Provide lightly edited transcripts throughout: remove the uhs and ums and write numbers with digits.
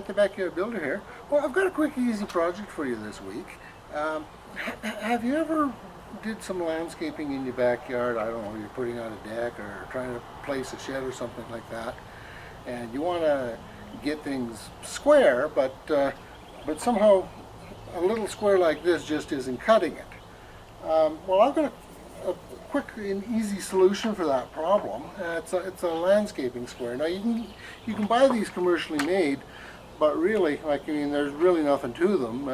Pat the Backyard Builder here. Well, I've got a quick, easy project for you this week. Have you ever did some landscaping in your backyard? I don't know, you're putting out a deck or trying to place a shed or something like that, and you want to get things square, but somehow a little square like this just isn't cutting it. Well, I've got a quick and easy solution for that problem. It's a landscaping square. Now you can buy these commercially made, but really, like, I mean, there's really nothing to them.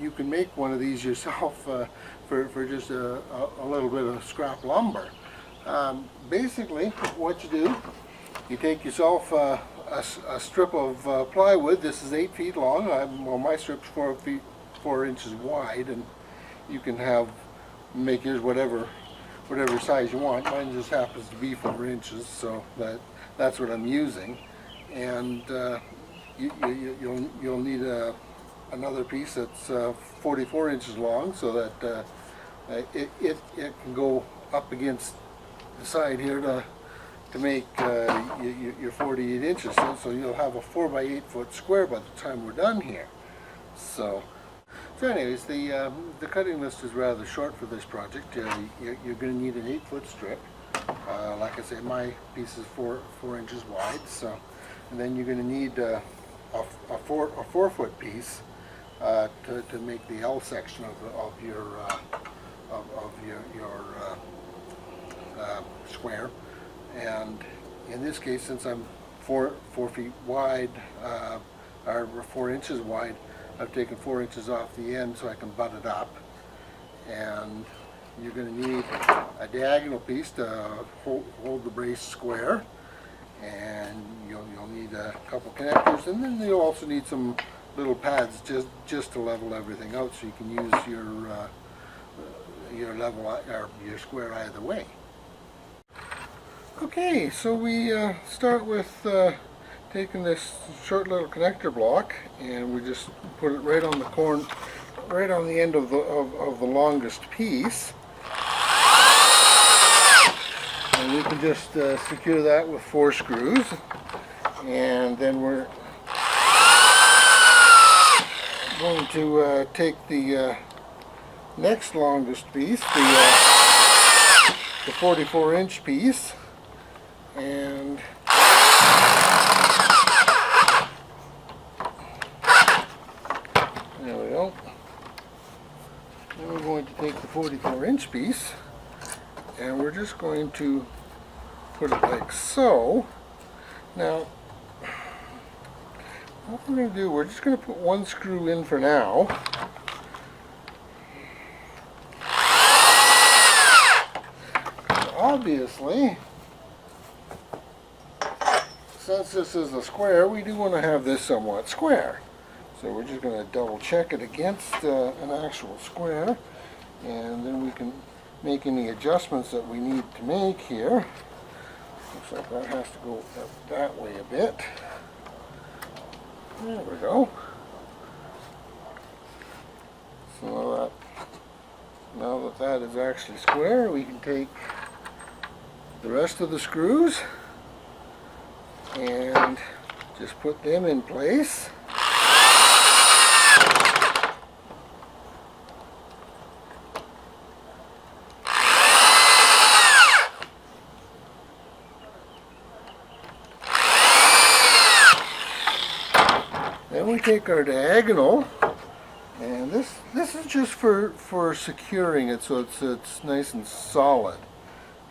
You can make one of these yourself for just a little bit of scrap lumber. Basically, what you do, you take yourself a strip of plywood. This is 8 feet long. Well, my strip's 4 inches wide, and you can make yours whatever size you want. Mine just happens to be 4 inches, so that's what I'm using. And you'll need another piece that's 44 inches long, so that it can go up against the side here to make your 48 inches. So you'll have a 4 by 8 foot square by the time we're done here. So anyways, the cutting list is rather short for this project. You're going to need an 8 foot strip. Like I say, my piece is 4 inches wide. So, and then you're going to need a 4 foot piece to make the L section of your square. And in this case, since I'm 4 feet wide, or 4 inches wide, I've taken 4 inches off the end so I can butt it up. And you're going to need a diagonal piece to hold the brace square, and you'll need a couple connectors, and then you'll also need some little pads just to level everything out, so you can use your level or your square either way. Okay, so we start with taking this short little connector block, and we just put it right on the end of the longest piece, and we can just secure that with 4 screws. And then we're going to take the next longest piece, the 44 inch piece, and there we go. Then we're going to take the 44 inch piece, and we're just going to put it like so. Now, what we're going to do, we're just going to put 1 screw in for now. Obviously, since this is a square, we do want to have this somewhat square. So we're just going to double check it against an actual square, and then we can make any adjustments that we need to make here. Looks like that has to go that way a bit. There we go. So now that is actually square, we can take the rest of the screws and just put them in place. Then we take our diagonal, and this is just for securing it so it's nice and solid,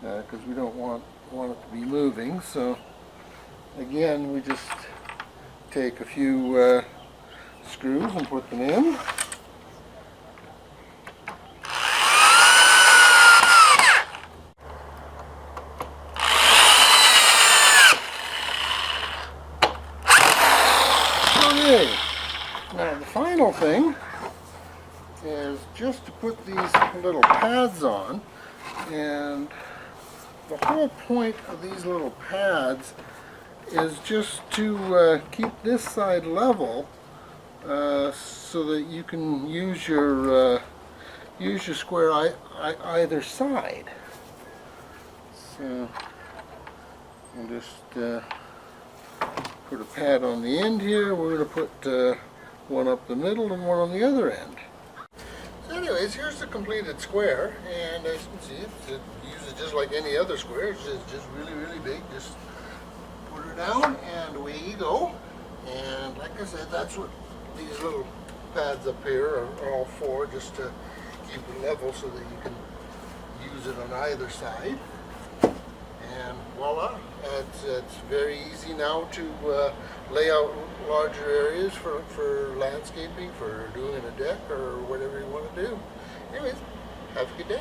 because we don't want it to be moving. So again, we just take a few screws and put them in. Okay, now the final thing is just to put these little pads on, and the whole point of these little pads is just to keep this side level, so that you can use your square either side. So I'll just put a pad on the end here. We're going to put one up the middle and one on the other end. So anyways, here's the completed square, and as you can see, it uses just like any other square. It's just really, really big. Just put her down, and away you go. And like I said, that's what these little pads up here are all for, just to keep it level so that you can use it on either side. And voila, it's very easy now to lay out larger areas for landscaping, for doing a deck or whatever you want to do. Anyways, have a good day.